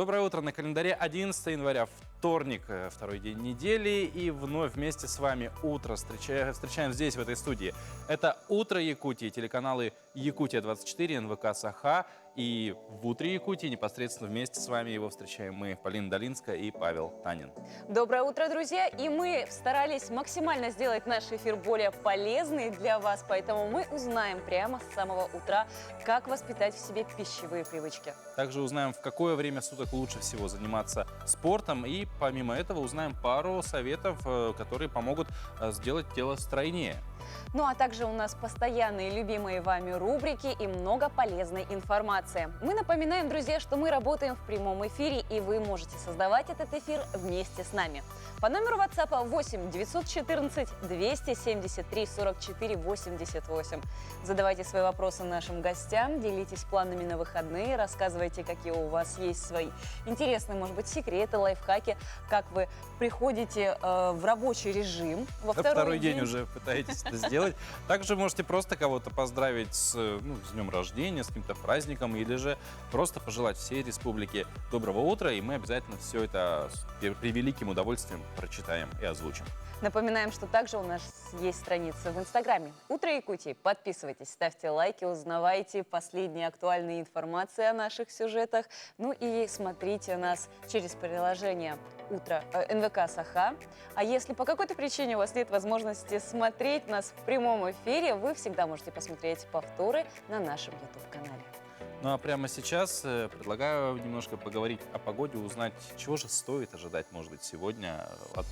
Доброе утро. На календаре 11 января, вторник, второй день недели. И вновь вместе с вами утро встречаем здесь, в этой студии. Это «Утро Якутии», телеканалы «Якутия-24», НВК «Саха». И в «Утре Якутии» непосредственно вместе с вами его встречаем мы, Полина Долинская и Павел Танин. Доброе утро, друзья! И мы старались максимально сделать наш эфир более полезный для вас, поэтому мы узнаем прямо с самого утра, как воспитать в себе пищевые привычки. Также узнаем, в какое время суток лучше всего заниматься спортом. И помимо этого узнаем пару советов, которые помогут сделать тело стройнее. Ну а также у нас постоянные любимые вами рубрики и много полезной информации. Мы напоминаем, друзья, что мы работаем в прямом эфире, и вы можете создавать этот эфир вместе с нами. По номеру WhatsApp 8 914 273 44 88. Задавайте свои вопросы нашим гостям, делитесь планами на выходные, рассказывайте, какие у вас есть свои интересные, может быть, секреты, лайфхаки, как вы приходите в рабочий режим во второй день уже пытаетесь это сделать. Также можете просто кого-то поздравить с днем рождения, с каким-то праздником, или же просто пожелать всей республике доброго утра, и мы обязательно все это с превеликим удовольствием прочитаем и озвучим. Напоминаем, что также у нас есть страница в Инстаграме «Утро Якутии». Подписывайтесь, ставьте лайки, узнавайте последние актуальные информации о наших сюжетах. Ну и смотрите нас через приложение «Утро» НВК «Саха». А если по какой-то причине у вас нет возможности смотреть нас в прямом эфире, вы всегда можете посмотреть повторы на нашем YouTube-канале. Ну а прямо сейчас предлагаю немножко поговорить о погоде, узнать, чего же стоит ожидать, может быть, сегодня от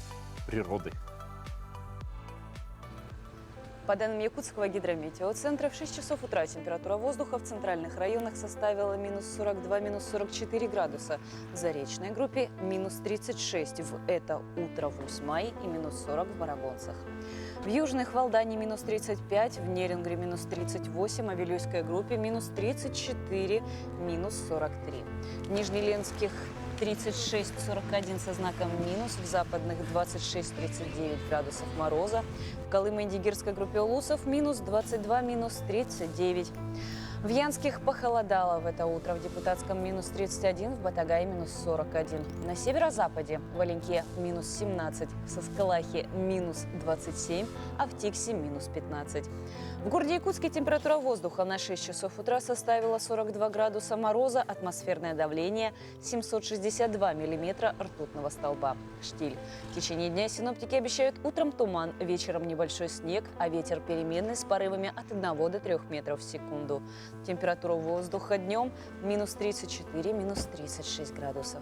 природы. По данным Якутского гидрометеоцентра, в 6 часов утра температура воздуха в центральных районах составила минус 42, минус 44 градуса. В Заречной группе минус 36 в это утро в Усмай и минус 40 в Барагонцах. В Южных Валдане минус 35, в Нерингре минус 38, а в Вилюйской группе минус 34, минус 43. В Нижнеленских 36-41 со знаком минус, в западных 26-39 градусов мороза, в Колымо-Индигирской группе Улусов минус 22, минус 39. В Янских похолодало в это утро, в Депутатском минус 31, в Батагае минус 41. На северо-западе в Оленьке минус 17, в Саскалахе минус 27, а в Тиксе минус 15. В городе Якутске температура воздуха на 6 часов утра составила 42 градуса мороза, атмосферное давление 762 миллиметра ртутного столба. Штиль. В течение дня синоптики обещают утром туман, вечером небольшой снег, а ветер переменный с порывами от 1 до 3 метров в секунду. Температура воздуха днем минус 34, минус 36 градусов.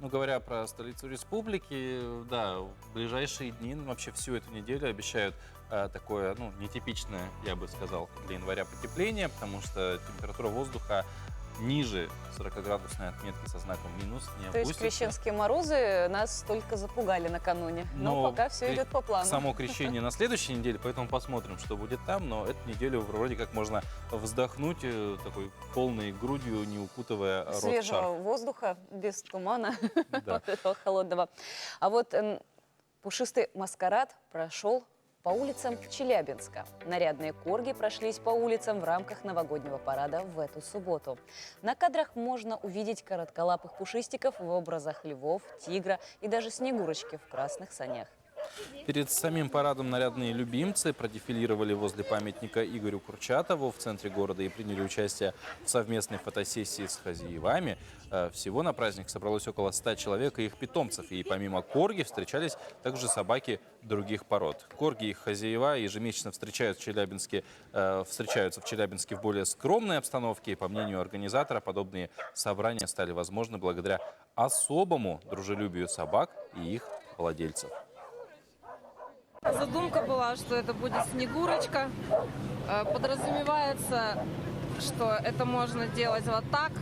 Ну, говоря про столицу республики, да, в ближайшие дни, вообще всю эту неделю обещают такое, нетипичное, я бы сказал, для января потепление, потому что температура воздуха ниже 40-градусной отметки со знаком минус не опустится. То есть крещенские морозы нас только запугали накануне, но пока все идет по плану. Само крещение на следующей неделе, поэтому посмотрим, что будет там, но эту неделю вроде как можно вздохнуть такой полной грудью, не укутывая рот в шарф. Свежего воздуха, без тумана, вот этого холодного. А вот пушистый маскарад прошел по улицам Челябинска. Нарядные корги прошлись по улицам в рамках новогоднего парада в эту субботу. На кадрах можно увидеть коротколапых пушистиков в образах львов, тигра и даже снегурочки в красных санях. Перед самим парадом нарядные любимцы продефилировали возле памятника Игорю Курчатову в центре города и приняли участие в совместной фотосессии с хозяевами. Всего на праздник собралось около 100 человек и их питомцев. И помимо корги встречались также собаки других пород. Корги и их хозяева ежемесячно встречаются в Челябинске в более скромной обстановке. И, по мнению организатора, подобные собрания стали возможны благодаря особому дружелюбию собак и их владельцев. Задумка была, что это будет Снегурочка. Подразумевается, что это можно делать вот так,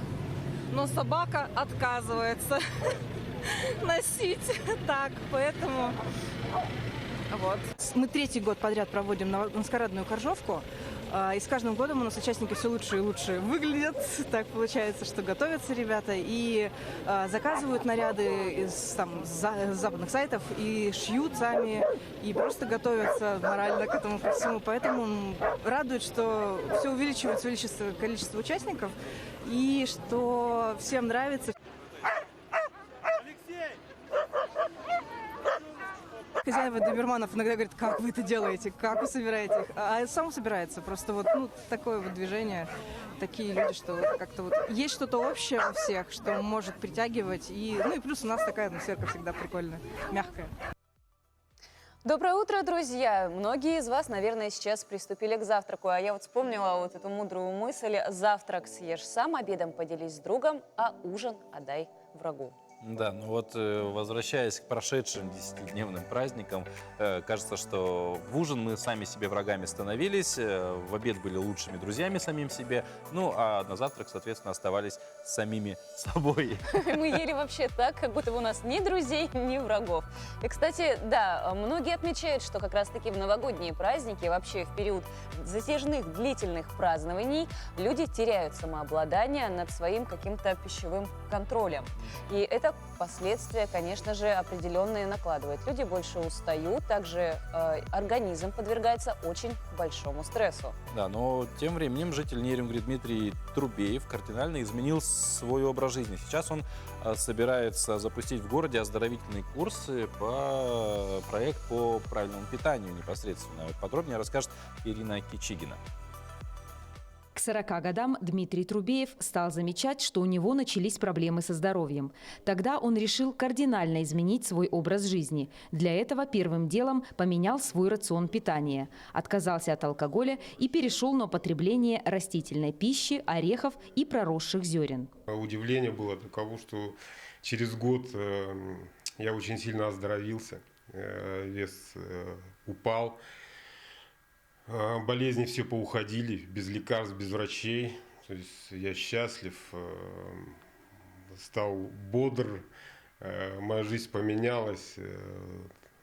но собака отказывается носить так, поэтому вот. Мы 3-й год подряд проводим маскарадную коржовку. И с каждым годом у нас участники все лучше и лучше выглядят. Так получается, что готовятся ребята и заказывают наряды из западных сайтов и шьют сами и просто готовятся морально к этому ко всему. Поэтому радует, что все увеличивается количество участников и что всем нравится. Хозяева доберманов иногда говорят, как вы это делаете, как вы собираете их. А сам собирается. Просто вот такое вот движение, такие люди, что вот как-то вот есть что-то общее у всех, что может притягивать. И плюс у нас такая атмосфера всегда прикольная, мягкая. Доброе утро, друзья! Многие из вас, наверное, сейчас приступили к завтраку, а я вот вспомнила вот эту мудрую мысль: завтрак съешь сам, обедом поделись с другом, а ужин отдай врагу. Да, возвращаясь к прошедшим 10-дневным праздникам, кажется, что в ужин мы сами себе врагами становились, в обед были лучшими друзьями самим себе, а на завтрак, соответственно, оставались самими собой. Мы ели вообще так, как будто бы у нас ни друзей, ни врагов. И, кстати, да, многие отмечают, что как раз-таки в новогодние праздники, вообще в период затяжных, длительных празднований, люди теряют самообладание над своим каким-то пищевым контролем. И это последствия, конечно же, определенные накладывает. Люди больше устают, также организм подвергается очень большому стрессу. Да, но тем временем житель Нерюнгри Дмитрий Трубеев кардинально изменил свой образ жизни. Сейчас он собирается запустить в городе оздоровительный курс проект по правильному питанию непосредственно. Подробнее расскажет Ирина Кичигина. К 40 годам Дмитрий Трубеев стал замечать, что у него начались проблемы со здоровьем. Тогда он решил кардинально изменить свой образ жизни. Для этого первым делом поменял свой рацион питания, отказался от алкоголя и перешел на употребление растительной пищи, орехов и проросших зерен. Удивление было таково, что через год я очень сильно оздоровился, вес упал. Болезни все поуходили, без лекарств, без врачей. То есть я счастлив, стал бодр, моя жизнь поменялась,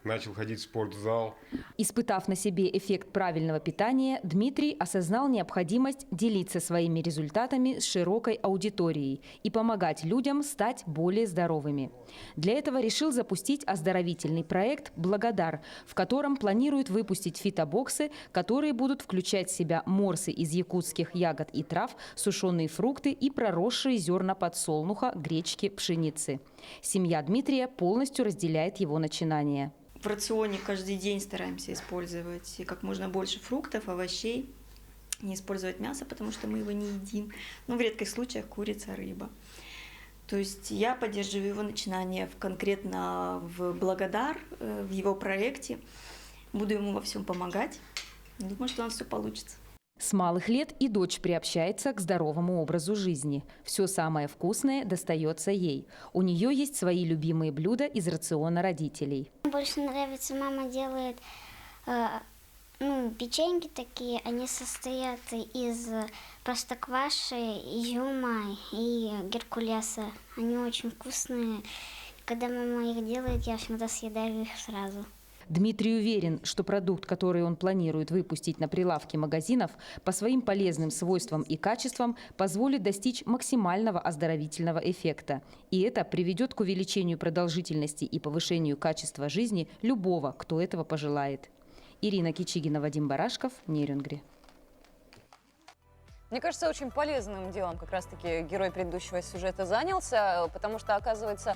начал ходить в спортзал. Испытав на себе эффект правильного питания, Дмитрий осознал необходимость делиться своими результатами с широкой аудиторией и помогать людям стать более здоровыми. Для этого решил запустить оздоровительный проект «Благодар», в котором планирует выпустить фитобоксы, которые будут включать в себя морсы из якутских ягод и трав, сушеные фрукты и проросшие зерна подсолнуха, гречки, пшеницы. Семья Дмитрия полностью разделяет его начинания. В рационе каждый день стараемся использовать как можно больше фруктов, овощей, не использовать мясо, потому что мы его не едим, в редких случаях курица, рыба. То есть я поддерживаю его начинание конкретно в Благодар, в его проекте, буду ему во всем помогать, думаю, что у нас все получится. С малых лет и дочь приобщается к здоровому образу жизни. Все самое вкусное достается ей. У нее есть свои любимые блюда из рациона родителей. Мне больше нравится, мама делает печеньки такие, они состоят из простокваши, изюма и геркулеса. Они очень вкусные. Когда мама их делает, я всегда съедаю их сразу. Дмитрий уверен, что продукт, который он планирует выпустить на прилавке магазинов, по своим полезным свойствам и качествам позволит достичь максимального оздоровительного эффекта. И это приведет к увеличению продолжительности и повышению качества жизни любого, кто этого пожелает. Ирина Кичигина, Вадим Барашков, Нерюнгри. Мне кажется, очень полезным делом как раз-таки герой предыдущего сюжета занялся, потому что, оказывается,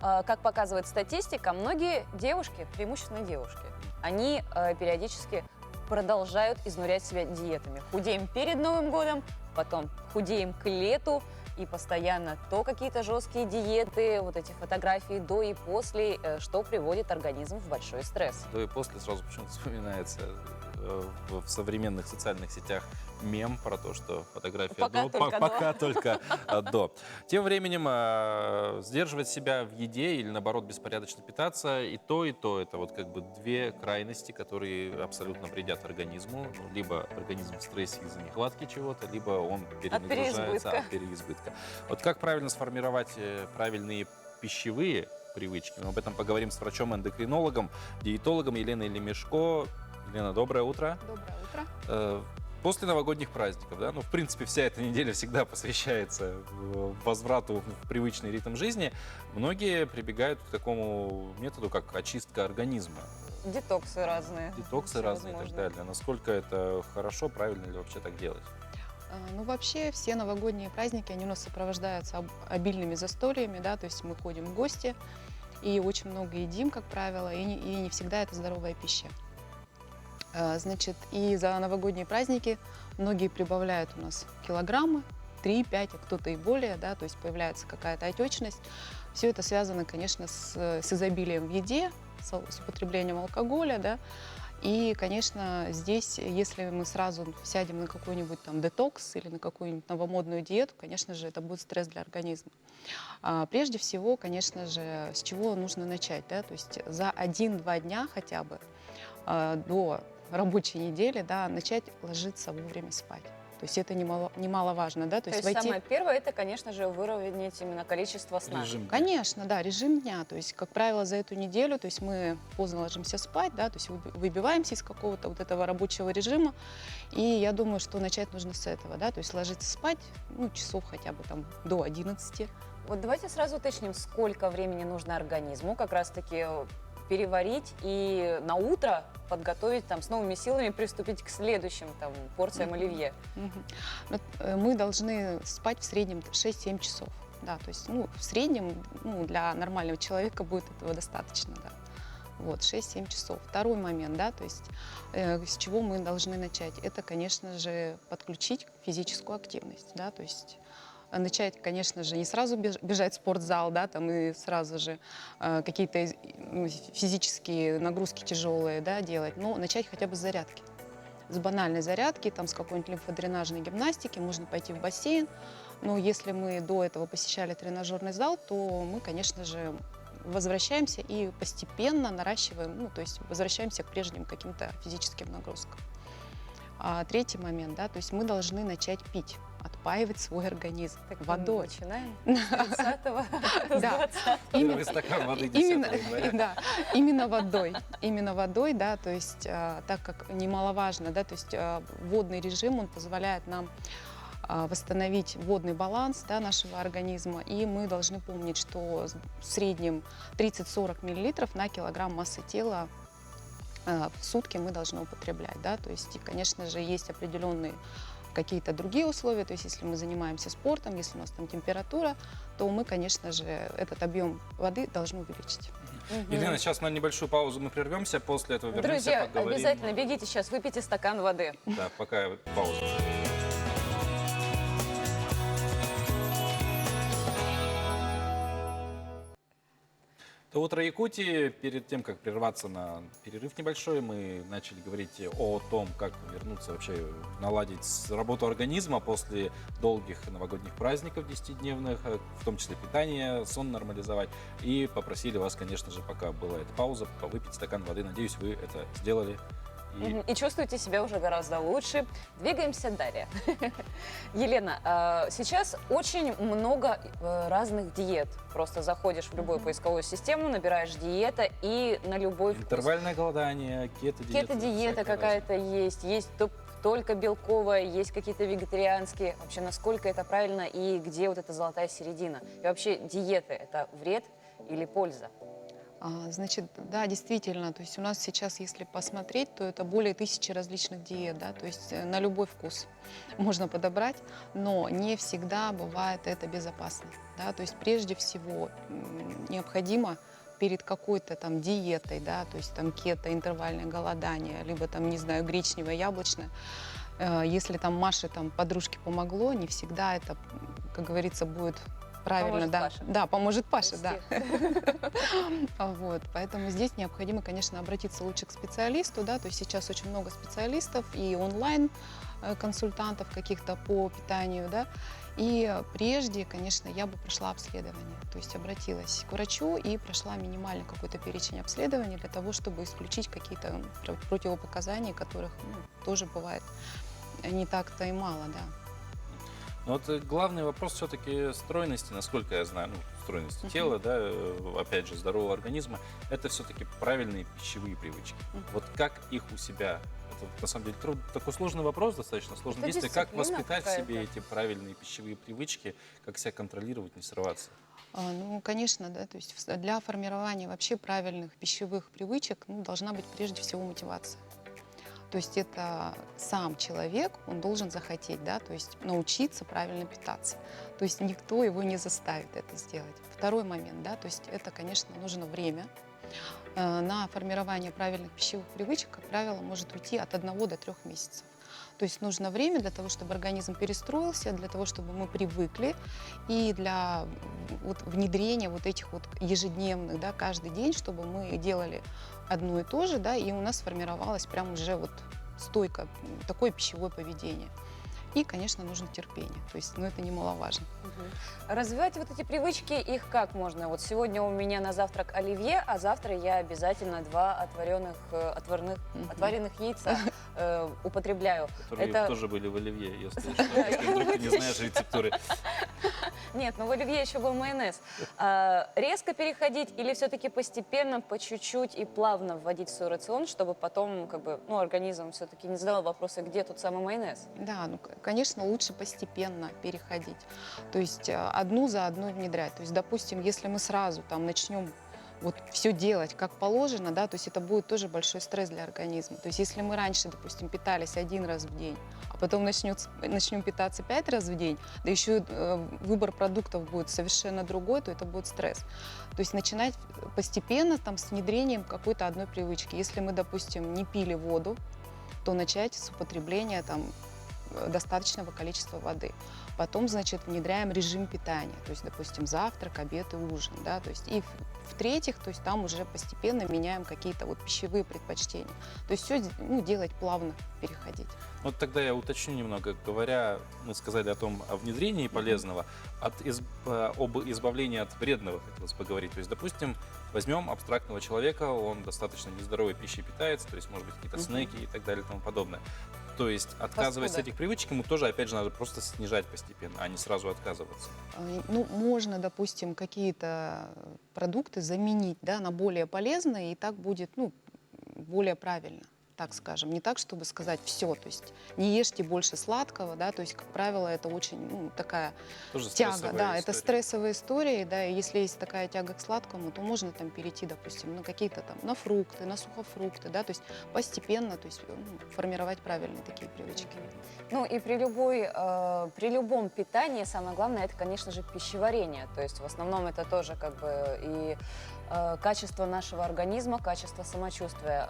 как показывает статистика, многие девушки, преимущественно девушки, они периодически продолжают изнурять себя диетами. Худеем перед Новым годом, потом худеем к лету, и постоянно то какие-то жесткие диеты, вот эти фотографии до и после, что приводит организм в большой стресс. До и после сразу почему-то вспоминается в современных социальных сетях мем про то, что фотография пока только до. Тем временем сдерживать себя в еде или, наоборот, беспорядочно питаться, и то, это вот как бы две крайности, которые абсолютно вредят организму. Либо организм в стрессе из-за нехватки чего-то, либо он перенагружается от переизбытка. Вот как правильно сформировать правильные пищевые привычки? Мы об этом поговорим с врачом-эндокринологом, диетологом Еленой Лемешко. Лена, доброе утро. Доброе утро. После новогодних праздников, да, в принципе, вся эта неделя всегда посвящается возврату в привычный ритм жизни. Многие прибегают к такому методу, как очистка организма. детоксы разные. детоксы Всё разные и так возможно. далее. Насколько это хорошо, правильно ли вообще так делать? Ну, вообще, все новогодние праздники, они у нас сопровождаются обильными застольями, да, то есть мы ходим в гости и очень много едим, как правило, и не всегда это здоровая пища. Значит, и за новогодние праздники многие прибавляют у нас килограммы, 3-5, а кто-то и более, да, то есть появляется какая-то отечность. Все это связано, конечно, с изобилием в еде, с употреблением алкоголя, да. И, конечно, здесь, если мы сразу сядем на какой-нибудь там детокс или на какую-нибудь новомодную диету, конечно же, это будет стресс для организма. Прежде всего, конечно же, с чего нужно начать, да, то есть за 1-2 дня хотя бы до рабочей недели, да, начать ложиться вовремя спать. То есть это немаловажно, да, То есть войти... самое первое, это, конечно же, выровнять именно количество сна. Режим. Конечно, да, режим дня. То есть, как правило, за эту неделю, то есть мы поздно ложимся спать, да, то есть выбиваемся из какого-то вот этого рабочего режима. И я думаю, что начать нужно с этого, да, то есть ложиться спать, ну, часов хотя бы там до 11. Вот давайте сразу уточним, сколько времени нужно организму как раз-таки переварить и на утро подготовить там с новыми силами, приступить к следующим там порциям оливье. Мы должны спать в среднем 6-7 часов. Да, то есть, ну, в среднем, ну, для нормального человека будет этого достаточно, да. Вот, 6-7 часов. Второй момент, да, то есть, с чего мы должны начать? Это, конечно же, подключить физическую активность, да, то есть начать, конечно же, не сразу бежать в спортзал, да, там и сразу же какие-то физические нагрузки тяжелые, да, делать, но начать хотя бы с зарядки. С банальной зарядки, там, с какой-нибудь лимфодренажной гимнастики, можно пойти в бассейн. Но если мы до этого посещали тренажерный зал, то мы, конечно же, возвращаемся и постепенно наращиваем, ну, то есть возвращаемся к прежним каким-то физическим нагрузкам. Третий момент, да, то есть мы должны начать пить, отпаивать свой организм водой. Начинаем с 30-го, с Да. 20-го. Первый стакан воды 10 января. Да, именно водой, да, то есть так как немаловажно, да, то есть водный режим, он позволяет нам восстановить водный баланс, да, нашего организма, и мы должны помнить, что в среднем 30-40 мл на килограмм массы тела в сутки мы должны употреблять, да, то есть, и, конечно же, есть определенные какие-то другие условия, то есть, если мы занимаемся спортом, если у нас там температура, то мы, конечно же, этот объем воды должны увеличить. Елена, сейчас на небольшую паузу мы прервемся, после этого вернемся, Друзья, поговорим. обязательно бегите сейчас, выпейте стакан воды. Да, пока пауза. Это «Утро Якутии». Перед тем, как прерваться на перерыв небольшой, мы начали говорить о том, как вернуться вообще, наладить работу организма после долгих новогодних праздников 10-дневных, в том числе питание, сон нормализовать. И попросили вас, конечно же, пока была эта пауза, выпить стакан воды. Надеюсь, вы это сделали. И чувствуете себя уже гораздо лучше. Двигаемся далее. Елена, сейчас очень много разных диет. Просто заходишь в любую поисковую систему, набираешь диета и на любой вкус. Интервальное голодание, кето-диета. Кето-диета какая-то есть, есть только белковая, есть какие-то вегетарианские. Вообще, насколько это правильно и где вот эта золотая середина? И вообще, диеты – это вред или польза? Значит, да, действительно, то есть у нас сейчас, если посмотреть, то это более 1000 различных диет, да, то есть на любой вкус можно подобрать, но не всегда бывает это безопасно, да, то есть прежде всего необходимо перед какой-то там диетой, да, то есть там кето, интервальное голодание, либо там, не знаю, гречневое, яблочное, если там Маше, там, подружке помогло, не всегда это, как говорится, будет правильно, поможет да. Паше. Да, поможет Паше, да. Прости. Вот, поэтому здесь необходимо, конечно, обратиться лучше к специалисту, да, то есть сейчас очень много специалистов и онлайн-консультантов каких-то по питанию, да, и прежде, конечно, я бы прошла обследование, то есть обратилась к врачу и прошла минимальный какой-то перечень обследований для того, чтобы исключить какие-то противопоказания, которых тоже бывает не так-то и мало, да. Но вот главный вопрос все-таки стройности, насколько я знаю. Ну, стройности тела, да, опять же, здорового организма, это все-таки правильные пищевые привычки. Вот как их у себя? Это, на самом деле, такой сложный вопрос, достаточно сложный. Это Действие, как дисциплина воспитать в какая-то. себе эти правильные пищевые привычки, как себя контролировать, не срываться? Ну, конечно, да, то есть для формирования вообще правильных пищевых привычек должна быть прежде всего мотивация. То есть это сам человек, он должен захотеть, да, то есть научиться правильно питаться. То есть никто его не заставит это сделать. Второй момент, да, то есть это, конечно, нужно время. На формирование правильных пищевых привычек, как правило, может уйти от 1 до 3 месяцев. То есть нужно время для того, чтобы организм перестроился, для того, чтобы мы привыкли, и для внедрения этих ежедневных, да, каждый день, чтобы мы делали одно и то же, да, и у нас сформировалось прям уже стойко такое пищевое поведение. И, конечно, нужно терпение, то есть, это немаловажно. Развивать вот эти привычки, их как можно? Вот сегодня у меня на завтрак оливье, а завтра я обязательно 2 отваренных яйца употребляю. Которые тоже были в оливье, если вдруг ты не знаешь рецептуры. Нет, в оливье еще был майонез. Резко переходить или все-таки постепенно, по чуть-чуть и плавно вводить в свой рацион, чтобы потом организм все-таки не задавал вопросы, где тут самый майонез? Да, конечно, лучше постепенно переходить. То есть одну за одной внедрять. То есть, допустим, если мы сразу начнем все делать как положено, да, то есть это будет тоже большой стресс для организма. То есть если мы раньше, допустим, питались 1 раз в день, а потом начнем питаться 5 раз в день, да еще выбор продуктов будет совершенно другой, то это будет стресс. То есть начинать постепенно с внедрением какой-то одной привычки. Если мы, допустим, не пили воду, то начать с употребления достаточного количества воды. Потом, внедряем режим питания, то есть, допустим, завтрак, обед и ужин, да, то есть, и в-третьих, то есть, там уже постепенно меняем какие-то пищевые предпочтения. То есть, все делать плавно, переходить. Вот тогда я уточню немного. Говоря, мы сказали о внедрении полезного, об избавлении от вредного хотелось поговорить. То есть, допустим, возьмем абстрактного человека, он достаточно нездоровой пищей питается, то есть, может быть, какие-то снеки и так далее и тому подобное. То есть, отказываясь от этих привычек, ему тоже, опять же, надо просто снижать постепенно, а не сразу отказываться. Можно, допустим, какие-то продукты заменить, да, на более полезные, и так будет, более правильно, так скажем. Не так, чтобы сказать все, то есть не ешьте больше сладкого, да, то есть, как правило, это очень, такая тоже тяга, да, это стрессовая история, да, и если есть такая тяга к сладкому, то можно перейти, допустим, на какие-то на фрукты, на сухофрукты, да, то есть постепенно, то есть формировать правильные такие привычки. И при любом питании самое главное, это, конечно же, пищеварение, то есть в основном это тоже и качество нашего организма, качество самочувствия.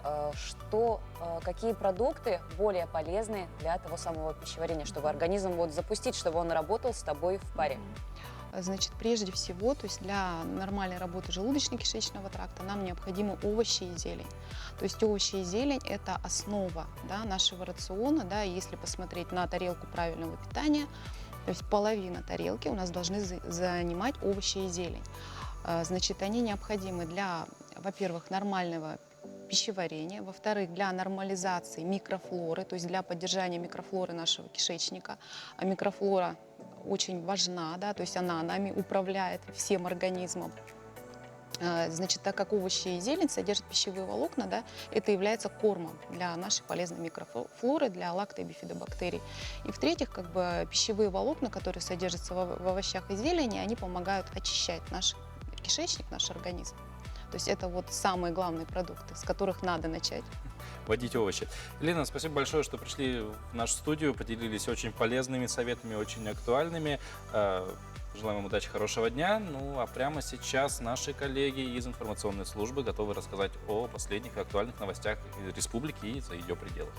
Какие продукты более полезны для того самого пищеварения, чтобы организм запустить, чтобы он работал с тобой в паре? Прежде всего, то есть для нормальной работы желудочно-кишечного тракта нам необходимы овощи и зелень. То есть овощи и зелень – это основа, да, нашего рациона, да, и если посмотреть на тарелку правильного питания, то есть половина тарелки у нас должны занимать овощи и зелень. Они необходимы для, во-первых, нормального пищеварения, во-вторых, для нормализации микрофлоры, то есть для поддержания микрофлоры нашего кишечника. А микрофлора очень важна, да, то есть она нами управляет всем организмом. Так как овощи и зелень содержат пищевые волокна, да, это является кормом для нашей полезной микрофлоры, для лакто- и бифидобактерий. И в-третьих, пищевые волокна, которые содержатся в овощах и зелени, они помогают очищать наш кишечник, наш организм. То есть это самые главные продукты, с которых надо начать. Вводить овощи. Елена, спасибо большое, что пришли в нашу студию, поделились очень полезными советами, очень актуальными. Желаем вам удачи, хорошего дня. А прямо сейчас наши коллеги из информационной службы готовы рассказать о последних и актуальных новостях республики и за ее пределами.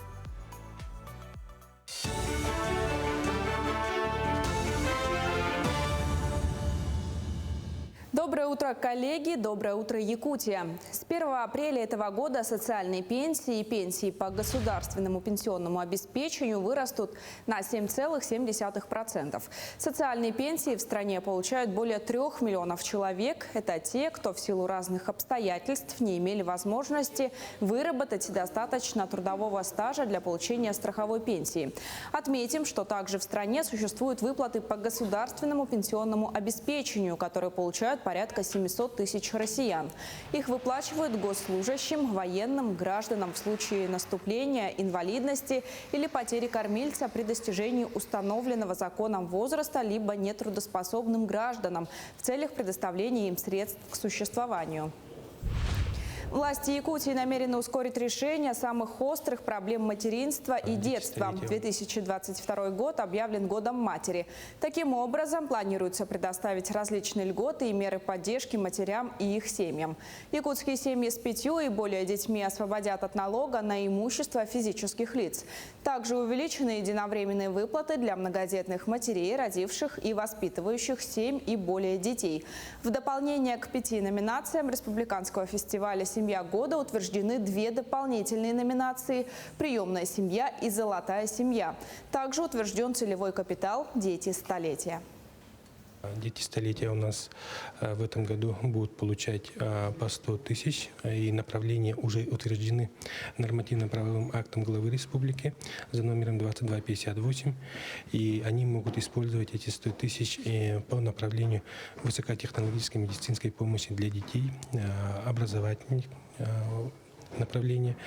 Добрый Доброе утро, коллеги! Доброе утро, Якутия! С 1 апреля этого года социальные пенсии и пенсии по государственному пенсионному обеспечению вырастут на 7,7%. Социальные пенсии в стране получают более 3 миллионов человек. Это те, кто в силу разных обстоятельств не имели возможности выработать достаточно трудового стажа для получения страховой пенсии. Отметим, что также в стране существуют выплаты по государственному пенсионному обеспечению, которые получают порядка 700 тысяч россиян. Их выплачивают госслужащим, военным, гражданам в случае наступления, инвалидности или потери кормильца при достижении установленного законом возраста, либо нетрудоспособным гражданам в целях предоставления им средств к существованию. Власти Якутии намерены ускорить решение самых острых проблем материнства и детства. 2022 год объявлен годом матери. Таким образом, планируется предоставить различные льготы и меры поддержки матерям и их семьям. Якутские семьи с 5 и более детьми освободят от налога на имущество физических лиц. Также увеличены единовременные выплаты для многодетных матерей, родивших и воспитывающих 7 и более детей. В дополнение к 5 номинациям республиканского фестиваля «Семья года» утверждены 2 дополнительные номинации «Приемная семья» и «Золотая семья». Также утвержден целевой капитал «Дети столетия». Дети столетия у нас в этом году будут получать по 100 тысяч, и направления уже утверждены нормативно-правовым актом главы республики за номером 2258, и они могут использовать эти 100 тысяч по направлению высокотехнологической медицинской помощи для детей, образовательных направление.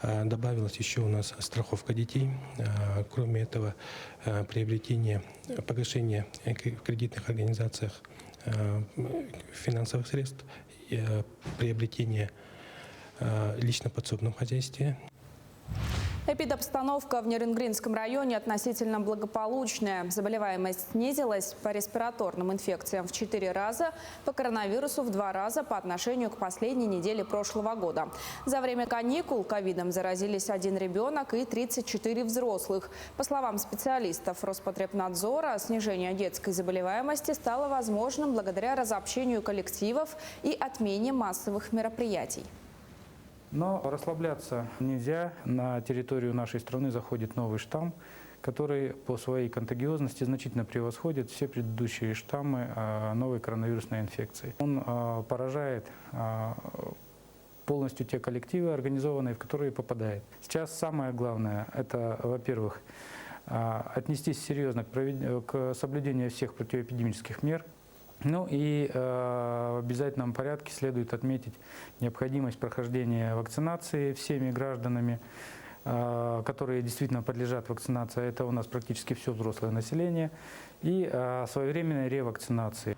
Добавилась еще у нас страховка детей. Кроме этого, приобретение, погашение в кредитных организациях финансовых средств, приобретение лично подсобном хозяйстве. Эпидобстановка в Нерюнгринском районе относительно благополучная. Заболеваемость снизилась по респираторным инфекциям в 4 раза, по коронавирусу в 2 раза по отношению к последней неделе прошлого года. За время каникул ковидом заразились 1 ребенок и 34 взрослых. По словам специалистов Роспотребнадзора, снижение детской заболеваемости стало возможным благодаря разобщению коллективов и отмене массовых мероприятий. Но расслабляться нельзя. На территорию нашей страны заходит новый штамм, который по своей контагиозности значительно превосходит все предыдущие штаммы новой коронавирусной инфекции. Он поражает полностью те коллективы организованные, в которые попадает. Сейчас самое главное – это, во-первых, отнестись серьезно к соблюдению всех противоэпидемических мер. Ну и в обязательном порядке следует отметить необходимость прохождения вакцинации всеми гражданами, которые действительно подлежат вакцинации. Это у нас практически все взрослое население. И своевременной ревакцинации.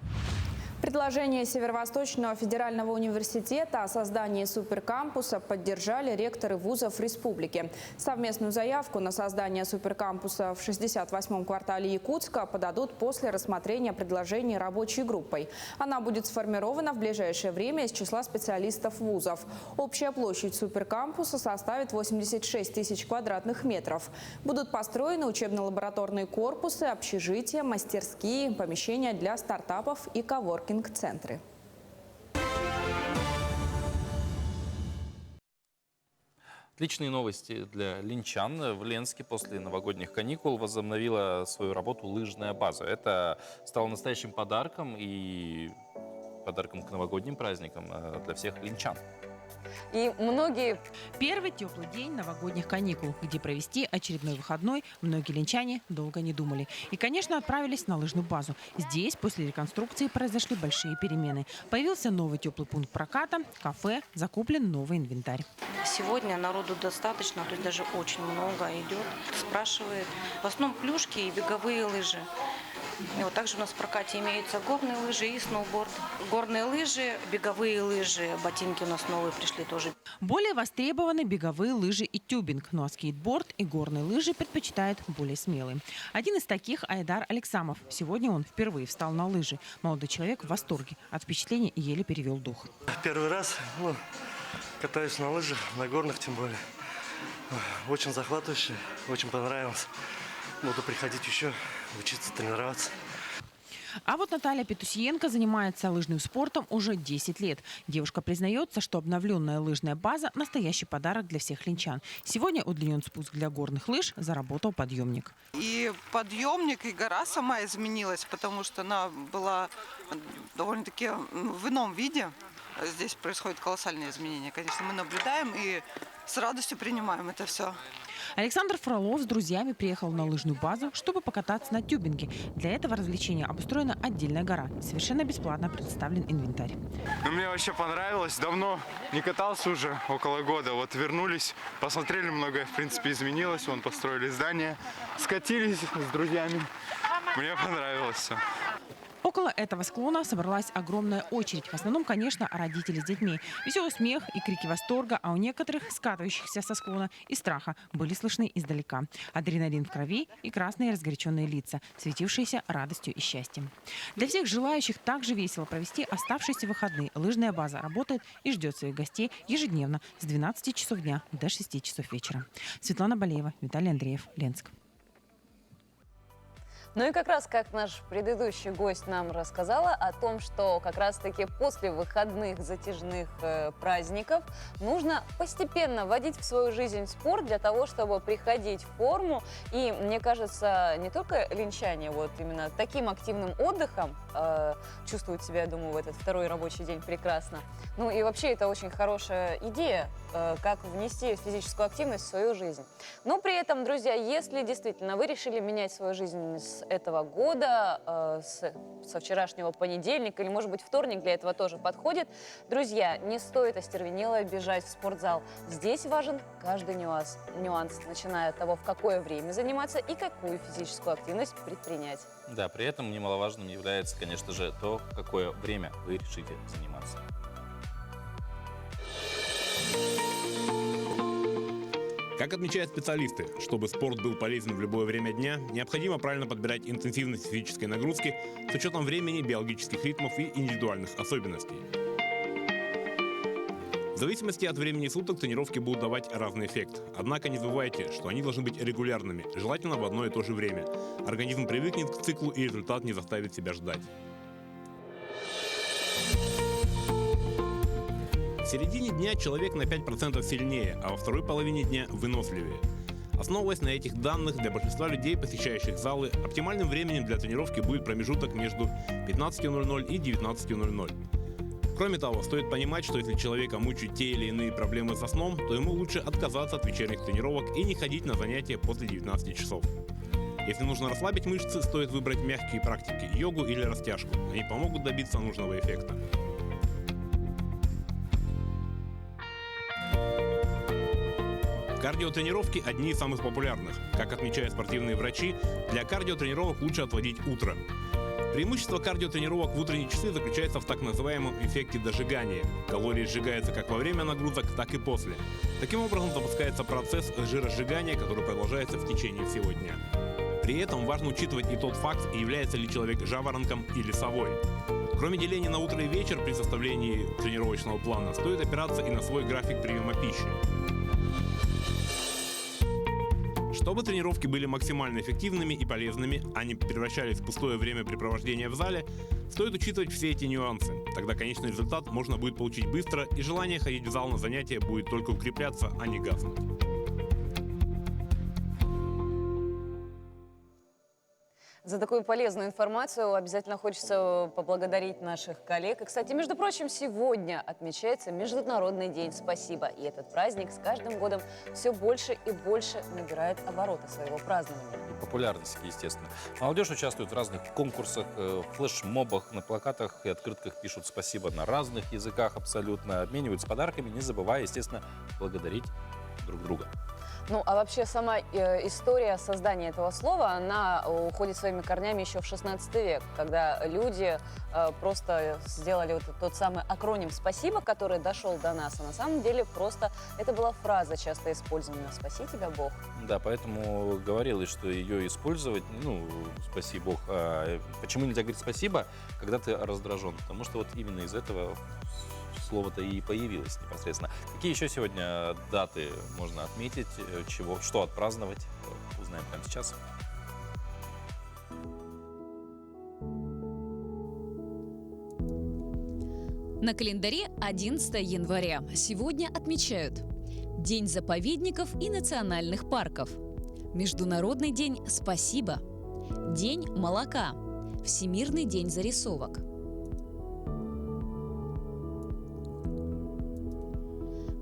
Предложение Северо-Восточного федерального университета о создании суперкампуса поддержали ректоры вузов республики. Совместную заявку на создание суперкампуса в 68-м квартале Якутска подадут после рассмотрения предложений рабочей группой. Она будет сформирована в ближайшее время из числа специалистов вузов. Общая площадь суперкампуса составит 86 тысяч квадратных метров. Будут построены учебно-лабораторные корпусы, общежития, мастерские, помещения для стартапов и коворкинг-центры. Отличные новости для линчан. В Ленске после новогодних каникул возобновила свою работу лыжная база. Это стало настоящим подарком и подарком к новогодним праздникам для всех линчан. И многие... Первый теплый день новогодних каникул, где провести очередной выходной многие ленчане долго не думали. И, конечно, отправились на лыжную базу. Здесь после реконструкции произошли большие перемены. Появился новый теплый пункт проката, кафе, закуплен новый инвентарь. Сегодня народу достаточно, то есть даже очень много идет, спрашивает. В основном плюшки и беговые лыжи. И вот также у нас в прокате имеются горные лыжи и сноуборд. Горные лыжи, беговые лыжи, ботинки у нас новые пришли тоже. Более востребованы беговые лыжи и тюбинг. Ну а скейтборд и горные лыжи предпочитают более смелые. Один из таких – Айдар Алексамов. Сегодня он впервые встал на лыжи. Молодой человек в восторге от впечатлений и еле перевел дух. Первый раз катаюсь на лыжах, на горных тем более. Очень захватывающе, очень понравилось. Буду приходить еще, учиться, тренироваться. А вот Наталья Петусиенко занимается лыжным спортом уже 10 лет. Девушка признается, что обновленная лыжная база – настоящий подарок для всех линчан. Сегодня удлинен спуск для горных лыж, заработал подъемник. И подъемник, и гора сама изменилась, потому что она была довольно-таки в ином виде. Здесь происходят колоссальные изменения. Конечно, мы наблюдаем и с радостью принимаем это все. Александр Фролов с друзьями приехал на лыжную базу, чтобы покататься на тюбинге. Для этого развлечения обустроена отдельная гора. Совершенно бесплатно предоставлен инвентарь. Мне вообще понравилось. Давно не катался уже, около года. Вот вернулись, посмотрели, многое в принципе изменилось. Вон построили здание, скатились с друзьями. Мне понравилось все. Около этого склона собралась огромная очередь. В основном, конечно, родители с детьми. Веселый смех и крики восторга, а у некоторых, скатывающихся со склона, и страха были слышны издалека. Адреналин в крови и красные разгоряченные лица, светившиеся радостью и счастьем. Для всех желающих также весело провести оставшиеся выходные. Лыжная база работает и ждет своих гостей ежедневно с 12 часов дня до 6 часов вечера. Светлана Болеева, Виталий Андреев, Ленск. Ну и как раз, как наш предыдущий гость нам рассказала о том, что как раз-таки после выходных затяжных праздников нужно постепенно вводить в свою жизнь спорт для того, чтобы приходить в форму. И мне кажется, не только линчане вот именно таким активным отдыхом чувствуют себя, я думаю, в этот второй рабочий день прекрасно. Ну и вообще это очень хорошая идея, как внести физическую активность в свою жизнь. Но при этом, друзья, если действительно вы решили менять свою жизнь с этого года, со вчерашнего понедельника или, может быть, вторник для этого тоже подходит, друзья, не стоит остервенело бежать в спортзал. Здесь важен каждый нюанс, начиная от того, в какое время заниматься и какую физическую активность предпринять. Да, при этом немаловажным является, конечно же, то, в какое время вы решите заниматься. Как отмечают специалисты, чтобы спорт был полезен в любое время дня, необходимо правильно подбирать интенсивность физической нагрузки с учетом времени, биологических ритмов и индивидуальных особенностей. В зависимости от времени суток тренировки будут давать разный эффект. Однако не забывайте, что они должны быть регулярными, желательно в одно и то же время. Организм привыкнет к циклу, и результат не заставит себя ждать. В середине дня человек на 5% сильнее, а во второй половине дня выносливее. Основываясь на этих данных, для большинства людей, посещающих залы, оптимальным временем для тренировки будет промежуток между 15:00 и 19:00. Кроме того, стоит понимать, что если человека мучают те или иные проблемы со сном, то ему лучше отказаться от вечерних тренировок и не ходить на занятия после 19 часов. Если нужно расслабить мышцы, стоит выбрать мягкие практики – йогу или растяжку. Они помогут добиться нужного эффекта. Кардиотренировки – одни из самых популярных. Как отмечают спортивные врачи, для кардиотренировок лучше отводить утро. Преимущество кардиотренировок в утренние часы заключается в так называемом эффекте дожигания. Калории сжигаются как во время нагрузок, так и после. Таким образом запускается процесс жиросжигания, который продолжается в течение всего дня. При этом важно учитывать и тот факт, является ли человек жаворонком или совой. Кроме деления на утро и вечер при составлении тренировочного плана, стоит опираться и на свой график приема пищи. Чтобы тренировки были максимально эффективными и полезными, а не превращались в пустое времяпрепровождение в зале, стоит учитывать все эти нюансы. Тогда конечный результат можно будет получить быстро, и желание ходить в зал на занятия будет только укрепляться, а не гаснуть. За такую полезную информацию обязательно хочется поблагодарить наших коллег. И, кстати, между прочим, сегодня отмечается Международный день спасибо. И этот праздник с каждым годом все больше и больше набирает обороты своего празднования. И популярности, естественно. Молодежь участвует в разных конкурсах, флешмобах, на плакатах и открытках пишут спасибо на разных языках абсолютно, обмениваются подарками, не забывая, естественно, благодарить друг друга. Ну, а вообще сама история создания этого слова, она уходит своими корнями еще в 16 век, когда люди просто сделали вот тот самый акроним «Спасибо», который дошел до нас. А на самом деле просто это была фраза, часто использованная «Спаси тебя, Бог». Да, поэтому говорилось, что ее использовать, спаси Бог. Почему нельзя говорить «спасибо», когда ты раздражен? Потому что вот именно из этого слово-то и появилось непосредственно. Какие еще сегодня даты можно отметить, что отпраздновать, узнаем прямо сейчас. На календаре 11 января. Сегодня отмечают День заповедников и национальных парков, Международный день «Спасибо», День молока, Всемирный день зарисовок.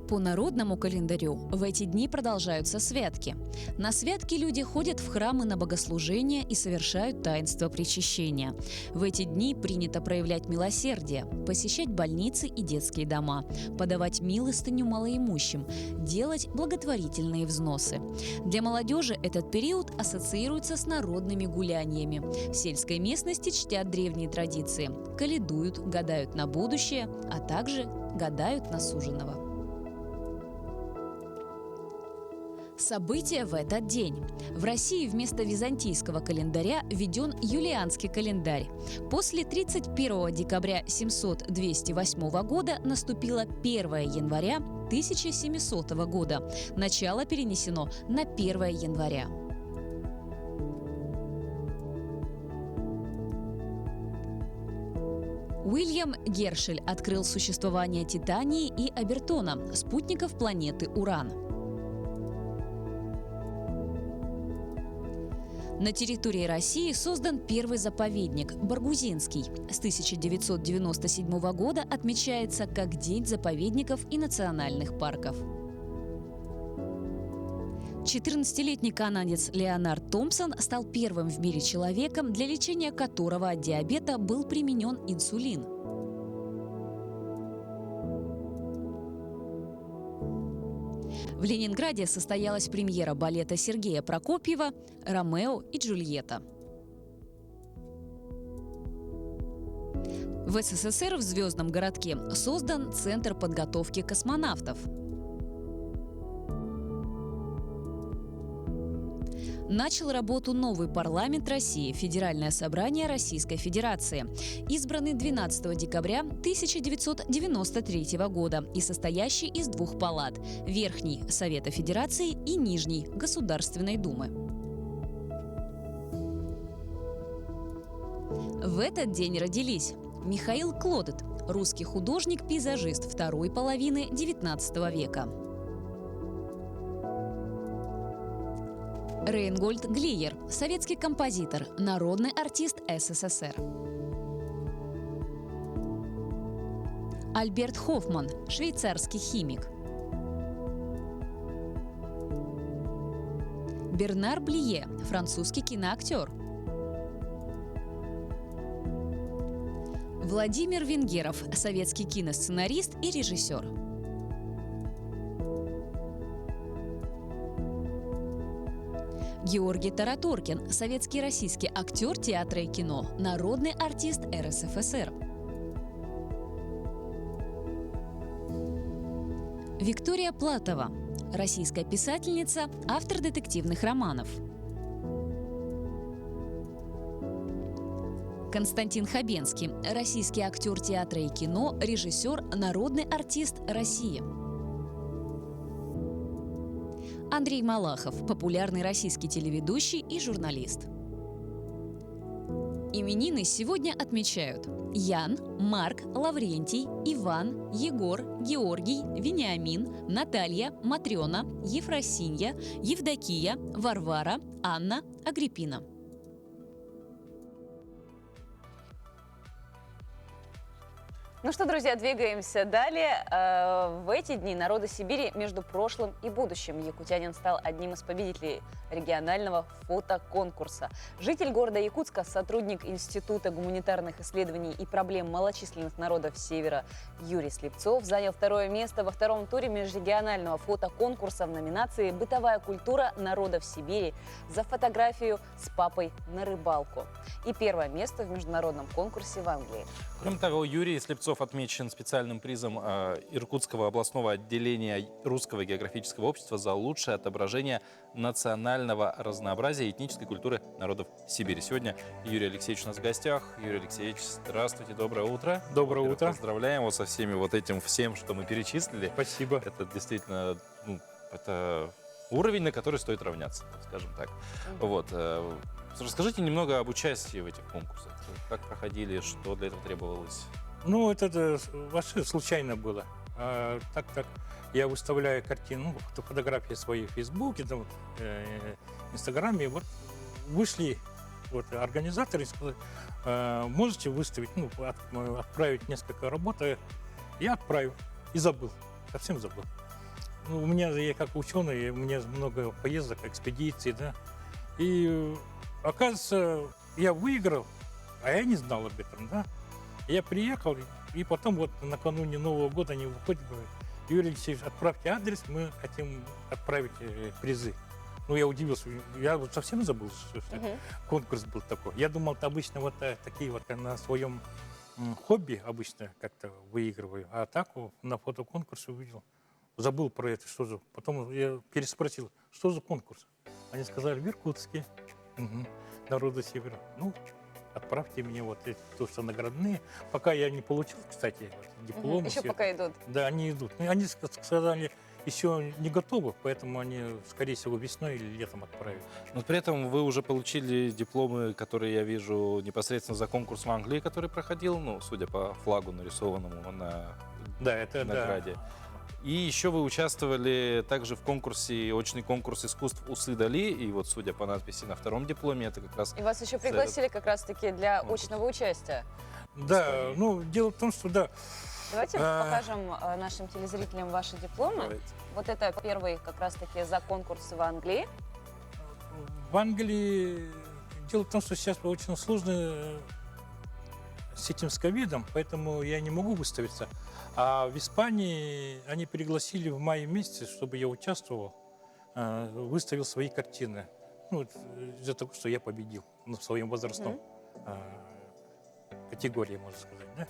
По народному календарю в эти дни продолжаются святки. На святки люди ходят в храмы на богослужения и совершают таинство причащения. В эти дни принято проявлять милосердие, посещать больницы и детские дома, подавать милостыню малоимущим, делать благотворительные взносы. Для молодежи этот период ассоциируется с народными гуляниями. В сельской местности чтят древние традиции, каледуют, гадают на будущее, а также гадают на суженого. События в этот день. В России вместо византийского календаря введен юлианский календарь. После 31 декабря 700-208 года наступило 1 января 1700 года. Начало перенесено на 1 января. Уильям Гершель открыл существование Титании и Обертона, спутников планеты Уран. На территории России создан первый заповедник – Баргузинский. С 1997 года отмечается как День заповедников и национальных парков. 14-летний канадец Леонард Томпсон стал первым в мире человеком, для лечения которого от диабета был применен инсулин. В Ленинграде состоялась премьера балета Сергея Прокопьева «Ромео и Джульетта». В СССР в Звездном городке создан Центр подготовки космонавтов. Начал работу новый парламент России, Федеральное собрание Российской Федерации, избранный 12 декабря 1993 года и состоящий из двух палат – Верхней – Совета Федерации и Нижней – Государственной Думы. В этот день родились Михаил Клодет, русский художник-пейзажист второй половины XIX века. Рейнгольд Глиер, советский композитор, народный артист СССР. Альберт Хоффман, швейцарский химик. Бернар Блие, французский киноактер. Владимир Венгеров, советский киносценарист и режиссер. Георгий Тараторкин, советский и российский актер театра и кино, народный артист РСФСР. Виктория Платова, российская писательница, автор детективных романов. Константин Хабенский, российский актер театра и кино, режиссер, народный артист России. Андрей Малахов, популярный российский телеведущий и журналист. Именины сегодня отмечают Ян, Марк, Лаврентий, Иван, Егор, Георгий, Вениамин, Наталья, Матрена, Ефросинья, Евдокия, Варвара, Анна, Агриппина. Ну что, друзья, двигаемся далее. В эти дни народы Сибири между прошлым и будущим. Якутянин стал одним из победителей регионального фотоконкурса. Житель города Якутска, сотрудник Института гуманитарных исследований и проблем малочисленных народов Севера Юрий Слепцов занял второе место во втором туре межрегионального фотоконкурса в номинации «Бытовая культура народов Сибири» за фотографию с папой на рыбалку. И первое место в международном конкурсе в Англии. Кроме того, Юрий Слепцов отмечен специальным призом Иркутского областного отделения Русского географического общества за лучшее отображение национального разнообразия и этнической культуры народов Сибири. Сегодня Юрий Алексеевич у нас в гостях. Юрий Алексеевич, здравствуйте, доброе утро. Доброе утро. Поздравляем вас со всеми вот этим всем, что мы перечислили. Спасибо. Это действительно, это уровень, на который стоит равняться, скажем так. Вот. Расскажите немного об участии в этих конкурсах. Как проходили, что для этого требовалось? Ну, это вообще случайно было. Так, я выставляю картину, фотографии свои в Фейсбуке, там, Инстаграме. Вот вышли вот, организаторы и сказали, можете выставить, ну, отправить несколько работ. Я отправил и забыл, совсем забыл. Ну, у меня, я как ученый, у меня много поездок, экспедиций, да. И оказывается, я выиграл, а я не знал об этом, да. Я приехал, и потом вот накануне Нового года они выходят, говорят, Юрий Алексеевич, отправьте адрес, мы хотим отправить призы. Ну, я удивился, я вот совсем забыл, что конкурс был такой. Я думал, это обычно вот такие вот на своем хобби обычно как-то выигрываю, а так на фотоконкурсе увидел. Забыл про это, что же. Потом я переспросил, что за конкурс. Они сказали, в Иркутске, народу Севера. Ну, отправьте мне вот эти, то, что наградные. Пока я не получил, кстати, вот, диплом. Еще пока идут. Да, они идут. Ну, они сказали, еще не готовы, поэтому они, скорее всего, весной или летом отправят. Но при этом вы уже получили дипломы, которые я вижу непосредственно за конкурс в Англии, который проходил, ну, судя по флагу, нарисованному на награде. Да. И еще вы участвовали также в конкурсе, очный конкурс искусств Усы Дали, и вот судя по надписи на втором дипломе, это как раз... И вас еще пригласили как раз-таки для очного участия. Да, ну, дело в том, что да. Давайте покажем нашим телезрителям ваши дипломы. Давайте. Вот это первый как раз-таки за конкурс в Англии. В Англии дело в том, что сейчас очень сложно с этим с ковидом, поэтому я не могу выставиться. А в Испании они пригласили в мае месяце, чтобы я участвовал, выставил свои картины. Ну, из-за того, что я победил в своем возрастном категории, можно сказать. Да?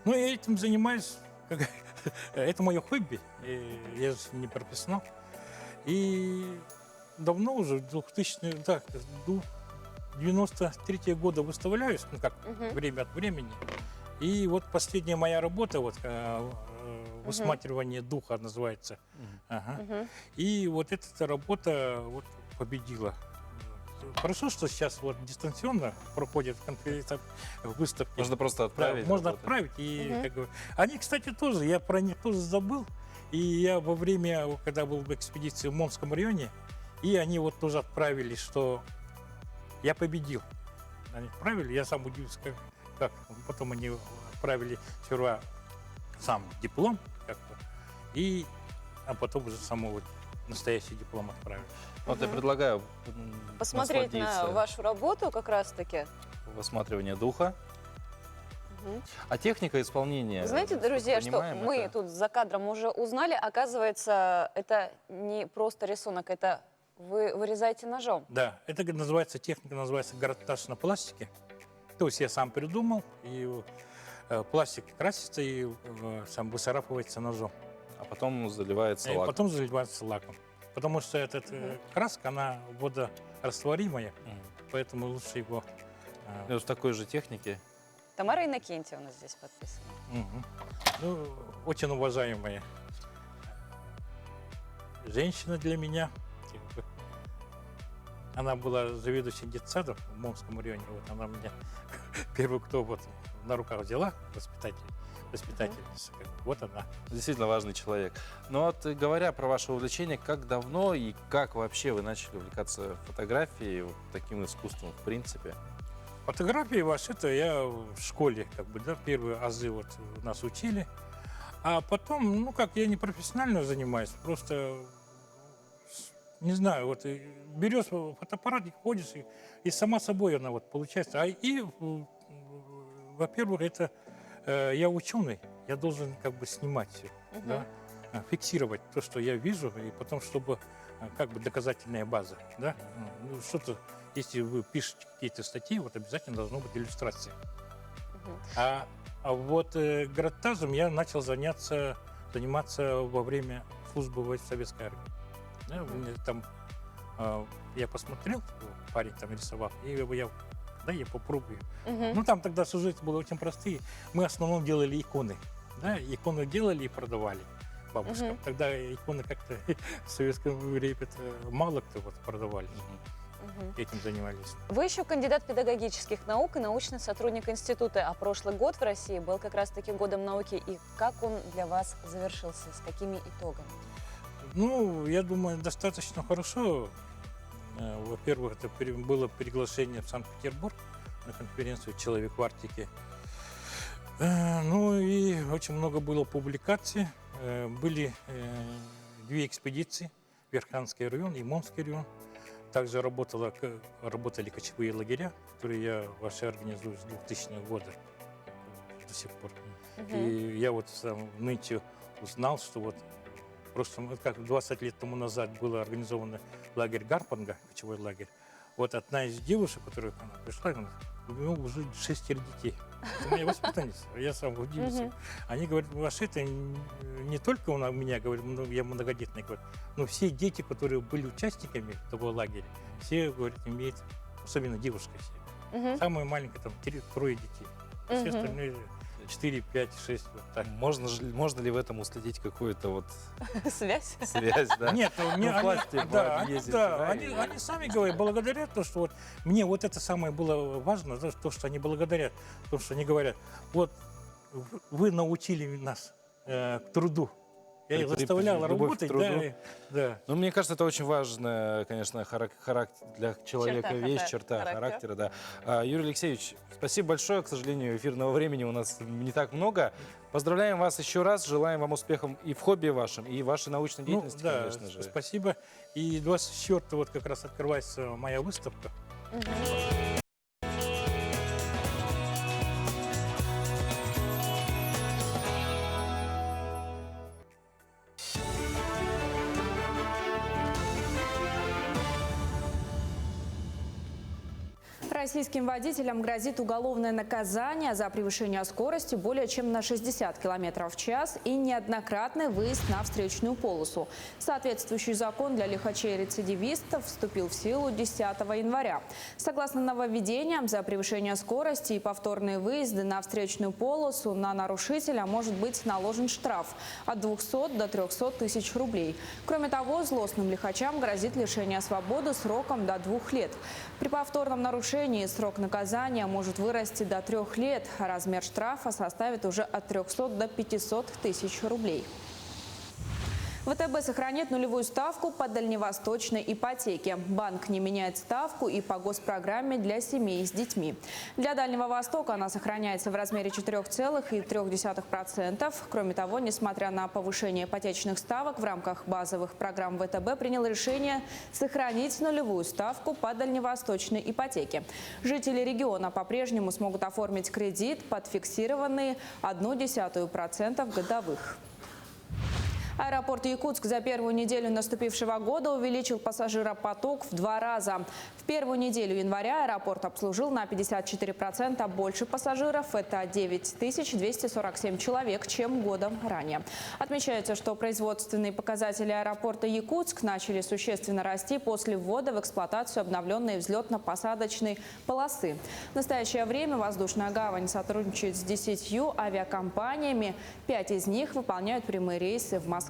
Ну, я этим занимаюсь. Это мое хобби. Я же не профессионал. И давно уже, 93 года выставляюсь, ну как, время от времени. И вот последняя моя работа, вот «Высматривание духа» называется. И вот эта работа вот победила. Хорошо, что сейчас вот дистанционно проходят выставки. Можно просто отправить. Да, можно отправить. И, как бы, они, кстати, тоже, я про них тоже забыл. И я во время, когда был в экспедиции в Момском районе, и они вот тоже отправили, что я победил. Они отправили, я сам удивился, как. Потом они отправили сперва сам диплом, а потом уже саму вот настоящий диплом отправили. Вот я предлагаю посмотреть на вашу работу как раз-таки. Высматривание духа. А техника исполнения? Знаете, друзья, что мы тут за кадром уже узнали, оказывается, это не просто рисунок, это вы вырезаете ножом. Да, это называется, техника называется гартаж на пластике. То есть я сам придумал, и пластик красится и сам выцарапывается ножом. А потом заливается лаком. Потом заливается лаком. Потому что эта краска, она водорастворимая, поэтому лучше его... И вот в такой же технике. Тамара Иннокентьевна здесь подписана. Ну, очень уважаемая женщина для меня. Она была заведующей детсадом в Момском районе. Вот она меня первый, кто вот на руках взяла, воспитательница. Вот она. Действительно важный человек. Но вот говоря про ваше увлечение, как давно и как вообще вы начали увлекаться фотографией, вот таким искусством в принципе? Фотографии вообще-то я в школе, как бы, да, первые азы вот нас учили. А потом, ну как, я не профессионально занимаюсь, просто... Не знаю, вот берешь фотоаппарат, ходишь, и сама собой она вот получается. Во-первых, это я ученый, я должен как бы снимать все, да? Фиксировать то, что я вижу, и потом, чтобы как бы доказательная база, да? Ну, что-то, если вы пишете какие-то статьи, вот обязательно должна быть иллюстрация. А вот граттажем я начал заниматься во время службы в советской армии. Да, там, я посмотрел, парень там рисовал, и я попробую. Ну, там тогда сюжеты были очень простые. Мы в основном делали иконы. Да, иконы делали и продавали бабушкам. Тогда иконы как-то в советском времени мало кто вот продавали. этим занимались. Вы еще кандидат педагогических наук и научный сотрудник института, а прошлый год в России был как раз-таки годом науки. И как он для вас завершился? С какими итогами? Ну, я думаю, достаточно хорошо. Во-первых, это было приглашение в Санкт-Петербург на конференцию «Человек в Арктике». Ну и очень много было публикаций. Были 2 экспедиции, Верханский район и Момский район. Также работали кочевые лагеря, которые я вообще организую с 2000 года до сих пор. И я вот сам нынче узнал, что вот просто как 20 лет тому назад был организован лагерь Гарпанга, кочевой лагерь. Вот одна из девушек, которая к нам пришла, у нее уже 6 детей. Это моя воспитанница, я сам удивился. Они говорят, ваше это не только у меня, говорят, я многодетный, говорят, но все дети, которые были участниками того лагеря, все, говорят, имеют, особенно девушки все. Самая маленькая, там, 3 детей. Все остальные 4, 5, 6, вот так. Можно ли в этом уследить какую-то вот связь? Связь, да. Нет, они сами говорят, благодарят то, что вот мне вот это самое было важно, то, что они благодарят, то, что они говорят, вот вы научили нас к труду. Я их заставлял работать, да. Ну, мне кажется, это очень важная, конечно, характер для человека вещь, черта характера, да. Юрий Алексеевич, спасибо большое. К сожалению, эфирного времени у нас не так много. Поздравляем вас еще раз, желаем вам успехов и в хобби вашем, и в вашей научной деятельности, конечно же. Спасибо. И 24-го вот как раз открывается моя выставка. Российским водителям грозит уголовное наказание за превышение скорости более чем на 60 км в час и неоднократный выезд на встречную полосу. Соответствующий закон для лихачей и рецидивистов вступил в силу 10 января. Согласно нововведениям, за превышение скорости и повторные выезды на встречную полосу на нарушителя может быть наложен штраф от 200 до 300 тысяч рублей. Кроме того, злостным лихачам грозит лишение свободы сроком до 2 лет. При повторном нарушении срок наказания может вырасти до 3 лет, а размер штрафа составит уже от 300 до 500 тысяч рублей. ВТБ сохранит нулевую ставку по дальневосточной ипотеке. Банк не меняет ставку и по госпрограмме для семей с детьми. Для Дальнего Востока она сохраняется в размере 4,3%. Кроме того, несмотря на повышение ипотечных ставок, в рамках базовых программ ВТБ принял решение сохранить нулевую ставку по дальневосточной ипотеке. Жители региона по-прежнему смогут оформить кредит под фиксированные 0,1% годовых. Аэропорт Якутск за первую неделю наступившего года увеличил пассажиропоток в 2 раза. В первую неделю января аэропорт обслужил на 54% больше пассажиров. Это 9247 человек, чем годом ранее. Отмечается, что производственные показатели аэропорта Якутск начали существенно расти после ввода в эксплуатацию обновленной взлетно-посадочной полосы. В настоящее время воздушная гавань сотрудничает с 10 авиакомпаниями. 5 из них выполняют прямые рейсы в Москву.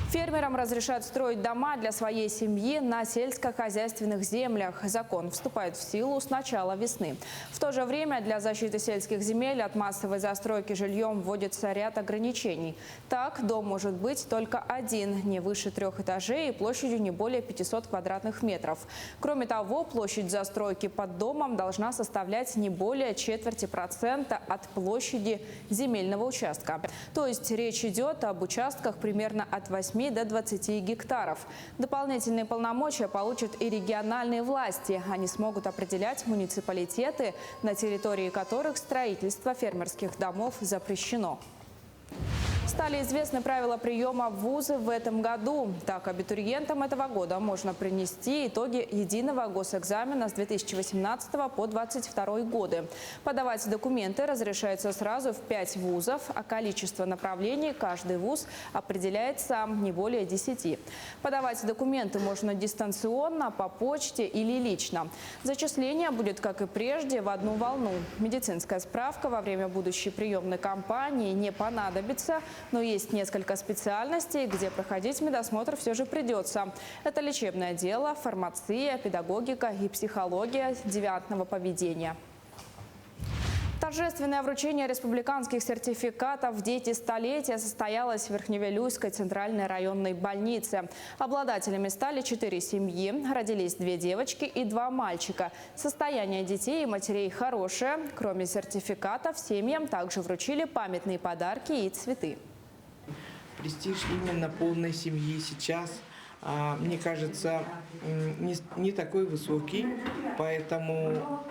Фермерам разрешают строить дома для своей семьи на сельскохозяйственных землях. Закон вступает в силу с начала весны. В то же время для защиты сельских земель от массовой застройки жильем вводится ряд ограничений. Так, дом может быть только один, не выше 3 этажей и площадью не более 500 квадратных метров. Кроме того, площадь застройки под домом должна составлять не более 0,25% от площади земельного участка. То есть речь идет об участках примерно от 8 до 20 гектаров. Дополнительные полномочия получат и региональные власти. Они смогут определять муниципалитеты, на территории которых строительство фермерских домов запрещено. Стали известны правила приема в вузы в этом году. Так, абитуриентам этого года можно принести итоги единого госэкзамена с 2018 по 2022 годы. Подавать документы разрешается сразу в 5 вузов, а количество направлений каждый вуз определяет сам, не более 10. Подавать документы можно дистанционно, по почте или лично. Зачисление будет, как и прежде, в одну волну. Медицинская справка во время будущей приемной кампании не понадобится. но есть несколько специальностей, где проходить медосмотр все же придется. Это лечебное дело, фармация, педагогика и психология девиантного поведения. Торжественное вручение республиканских сертификатов «Дети столетия» состоялось в Верхневилюйской центральной районной больнице. Обладателями стали 4 семьи. Родились 2 девочки и 2 мальчика. Состояние детей и матерей хорошее. Кроме сертификатов, семьям также вручили памятные подарки и цветы. Престиж именно полной семьи сейчас, мне кажется, не такой высокий, поэтому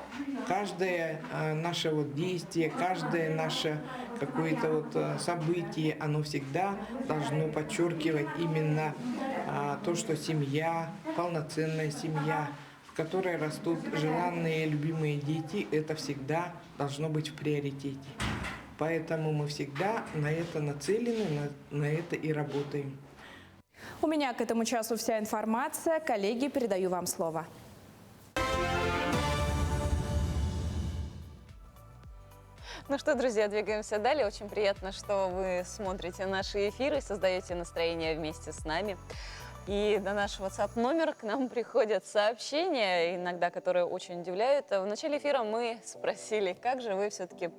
каждое наше действие, каждое наше какое-то событие, оно всегда должно подчеркивать именно то, что семья, полноценная семья, в которой растут желанные, любимые дети, это всегда должно быть в приоритете. Поэтому мы всегда на это нацелены, на это и работаем. У меня к этому часу вся информация. Коллеги, передаю вам слово. Ну что, друзья, двигаемся далее. Очень приятно, что вы смотрите наши эфиры, создаете настроение вместе с нами. И на наш WhatsApp номер к нам приходят сообщения, иногда которые очень удивляют. В начале эфира мы спросили, как же вы все-таки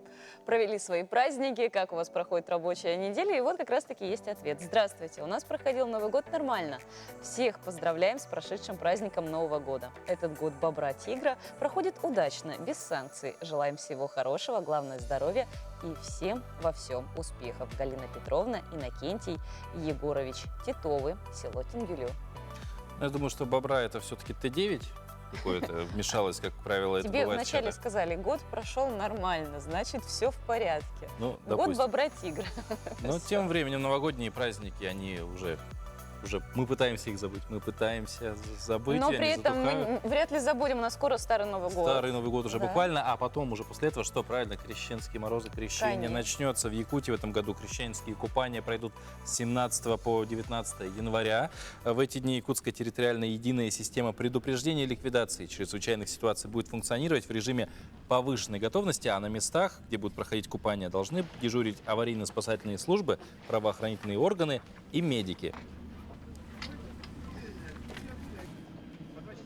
провели свои праздники, как у вас проходит рабочая неделя. И вот как раз-таки есть ответ. Здравствуйте, у нас проходил Новый год нормально. Всех поздравляем с прошедшим праздником Нового года. Этот год бобра-тигра проходит удачно, без санкций. Желаем всего хорошего, главное здоровья и всем во всем успехов. Галина Петровна, Иннокентий Егорович, Титовы, село Тингюлю. Я думаю, что бобра это все-таки Т9 какое-то вмешалось, как правило, это Тебе бывает вначале всегда. сказали, год прошел нормально, значит, все в порядке. Ну, Год допустим. бобра-тигра. Но тем временем новогодние праздники, они уже мы пытаемся их забыть, мы пытаемся забыть, Но и при они этом затухают. мы вряд ли забудем, у нас скоро Старый Новый год. Старый Новый год уже Да. буквально, а потом уже после этого, что правильно, крещенские морозы, крещение Конечно. начнется в Якутии в этом году. Крещенские купания пройдут с 17 по 19 января. В эти дни Якутская территориальная единая система предупреждения и ликвидации чрезвычайных ситуаций будет функционировать в режиме повышенной готовности, а на местах, где будут проходить купания, должны дежурить аварийно-спасательные службы, правоохранительные органы и медики.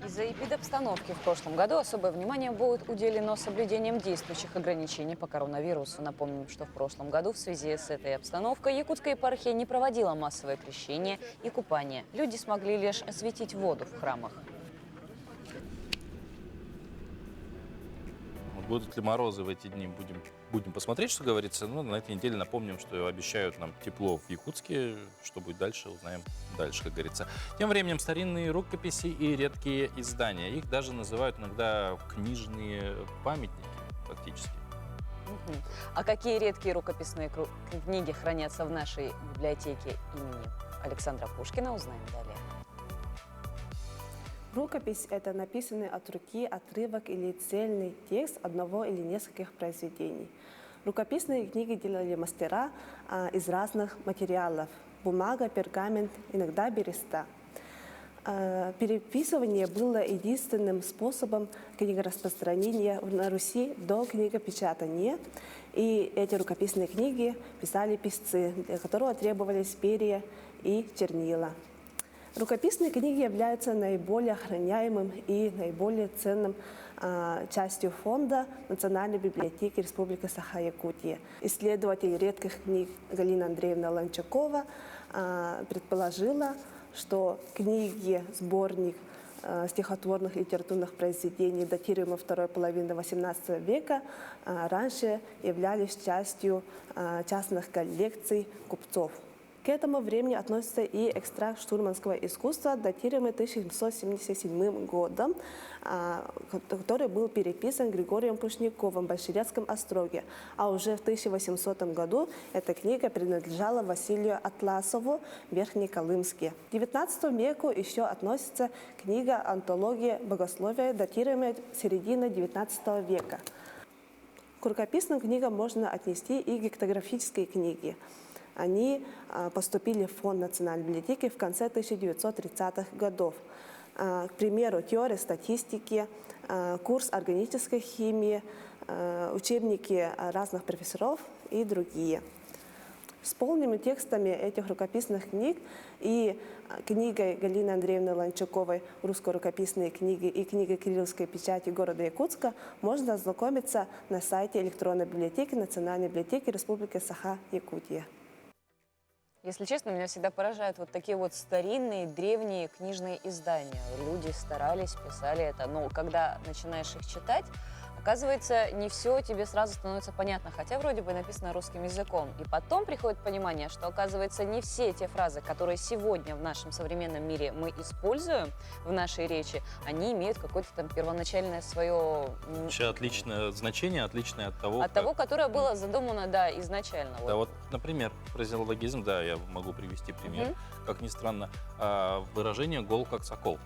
Из-за эпидобстановки в прошлом году особое внимание будет уделено соблюдением действующих ограничений по коронавирусу. Напомним, что в прошлом году в связи с этой обстановкой Якутская епархия не проводила массовое крещение и купание. Люди смогли лишь осветить воду в храмах. Будут ли морозы в эти дни, будем посмотреть, что говорится. Но на этой неделе напомним, что обещают нам тепло в Якутске. Что будет дальше, узнаем дальше, как говорится. Тем временем старинные рукописи и редкие издания. Их даже называют иногда книжные памятники фактически. А какие редкие рукописные книги хранятся в нашей библиотеке имени Александра Пушкина, узнаем далее. Рукопись – это написанный от руки отрывок или цельный текст одного или нескольких произведений. Рукописные книги делали мастера из разных материалов – бумага, пергамент, иногда береста. Переписывание было единственным способом книгораспространения на Руси до книгопечатания. И эти рукописные книги писали писцы, для которого требовались перья и чернила. Рукописные книги являются наиболее охраняемым и наиболее ценным частью фонда Национальной библиотеки Республики Саха-Якутия. Исследователь редких книг Галина Андреевна Ланчакова предположила, что книги, сборник стихотворных литературных произведений, датируемых второй половины XVIII века, раньше являлись частью частных коллекций купцов. К этому времени относится и экстракт штурманского искусства, датируемый 1777 годом, который был переписан Григорием Пушниковым в Большерецком остроге. А уже в 1800 году эта книга принадлежала Василию Атласову в Верхнеколымске. К XIX веку еще относится книга «Антология богословия», датируемая середины XIX века. К рукописным книгам можно отнести и гектографические книги. Они поступили в фонд Национальной библиотеки в конце 1930-х годов. К примеру, теория статистики, курс органической химии, учебники разных профессоров и другие. с полными текстами этих рукописных книг и книгой Галины Андреевны Ланчуковой «Русско рукописные книги» и книгой кирилловской печати города Якутска можно ознакомиться на сайте электронной библиотеки Национальной библиотеки Республики Саха-Якутия. Если честно, меня всегда поражают вот такие вот старинные, древние книжные издания. Люди старались, писали это, но когда начинаешь их читать, оказывается, не все тебе сразу становится понятно, хотя вроде бы написано русским языком. И потом приходит понимание, что, оказывается, не все те фразы, которые сегодня в нашем современном мире мы используем в нашей речи, они имеют какое-то там первоначальное свое... Вообще отличное значение, отличное от того, которое было задумано, да, изначально. Да, вот, например, фразеологизм, да, я могу привести пример. Как ни странно, выражение «гол как сокол».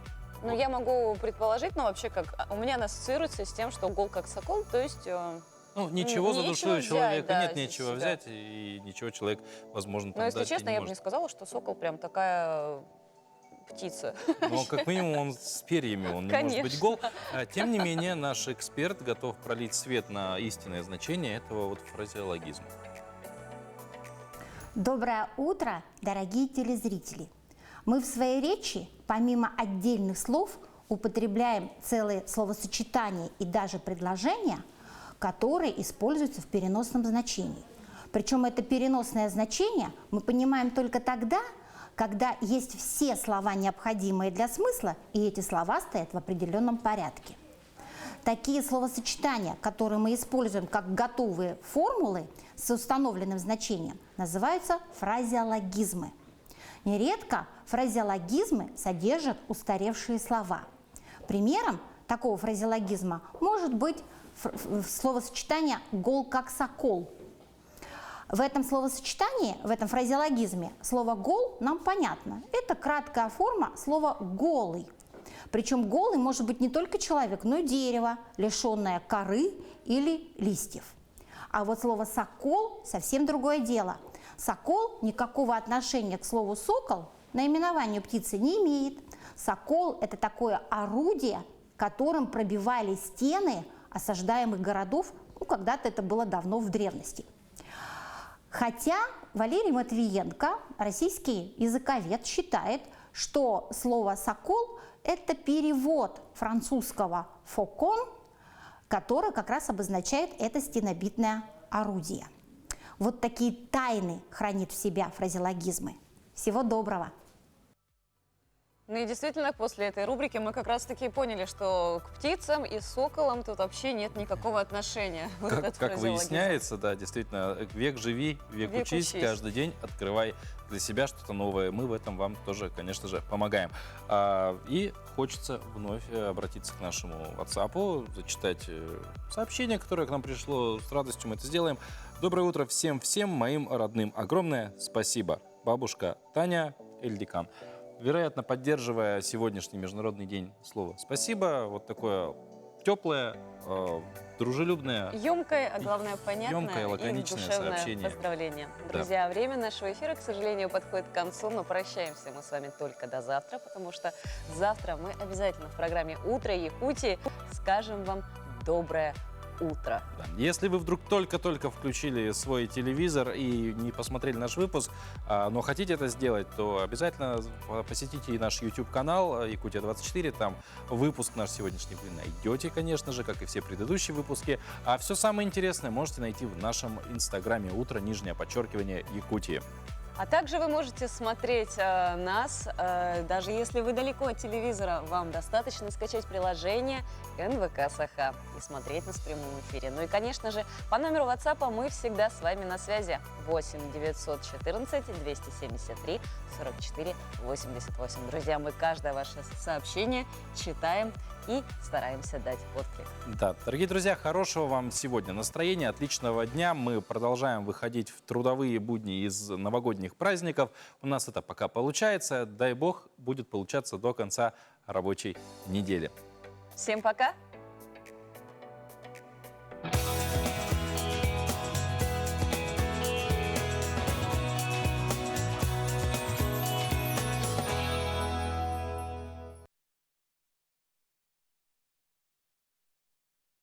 Ну, я могу предположить, но вообще как у меня ассоциируется с тем, что гол как сокол, то есть... Ну, ничего за душой у человека да, нет, нечего взять, и ничего человек, возможно, там но, если дать честно, не я бы не может. сказала, что сокол прям такая птица. Но, как минимум, он с перьями, он не может быть гол. Тем не менее, наш эксперт готов пролить свет на истинное значение этого вот фразеологизма. Доброе утро, дорогие телезрители! Мы в своей речи, помимо отдельных слов, употребляем целые словосочетания и даже предложения, которые используются в переносном значении. Причем это переносное значение мы понимаем только тогда, когда есть все слова, необходимые для смысла, и эти слова стоят в определенном порядке. Такие словосочетания, которые мы используем как готовые формулы с установленным значением, называются фразеологизмы. Нередко фразеологизмы содержат устаревшие слова. Примером такого фразеологизма может быть словосочетание «гол как сокол». В этом словосочетании, в этом фразеологизме слово «гол» нам понятно. Это краткая форма слова «голый». Причем голый может быть не только человек, но и дерево, лишенное коры или листьев. А вот слово «сокол» совсем другое дело. Сокол никакого отношения к слову «сокол», наименованию птицы, не имеет. Сокол – это такое орудие, которым пробивали стены осаждаемых городов, ну, когда-то это было давно в древности. Хотя Валерий Матвиенко, российский языковед, считает, что слово «сокол» – это перевод французского «фокон», который как раз обозначает это стенобитное орудие. Вот такие тайны хранит в себе фразеологизмы. Всего доброго! Ну и действительно, после этой рубрики мы как раз-таки поняли, что к птицам и соколам тут вообще нет никакого отношения. Как выясняется, да, действительно, век живи, век учись, каждый день открывай для себя что-то новое. Мы в этом вам тоже, конечно же, помогаем. И хочется вновь обратиться к нашему WhatsApp, зачитать сообщение, которое к нам пришло. С радостью мы это сделаем. Доброе утро всем моим родным. Огромное спасибо. Бабушка Таня, Эльдикан. Вероятно, поддерживая сегодняшний Международный день слова «спасибо», вот такое теплое, дружелюбное, емкое, а главное понятное емкое, лаконичное и душевное сообщение. Поздравление. Да. Друзья, время нашего эфира, к сожалению, подходит к концу, но прощаемся мы с вами только до завтра, потому что завтра мы обязательно в программе «Утро Якутии» скажем вам доброе утро. Если вы вдруг только-только включили свой телевизор и не посмотрели наш выпуск, но хотите это сделать, то обязательно посетите наш YouTube-канал Якутия-24. Там выпуск наш сегодняшний вы найдете, конечно же, как и все предыдущие выпуски. А все самое интересное можете найти в нашем инстаграме _Якутии. А также вы можете смотреть нас, даже если вы далеко от телевизора, вам достаточно скачать приложение НВК Саха и смотреть нас в прямом эфире. Ну и, конечно же, по номеру WhatsApp мы всегда с вами на связи. 8 914 273 44 88. Друзья, мы каждое ваше сообщение читаем и стараемся дать отклик. Да, дорогие друзья, хорошего вам сегодня настроения, отличного дня. Мы продолжаем выходить в трудовые будни из новогодних праздников. У нас это пока получается. Дай бог, будет получаться до конца рабочей недели. Всем пока!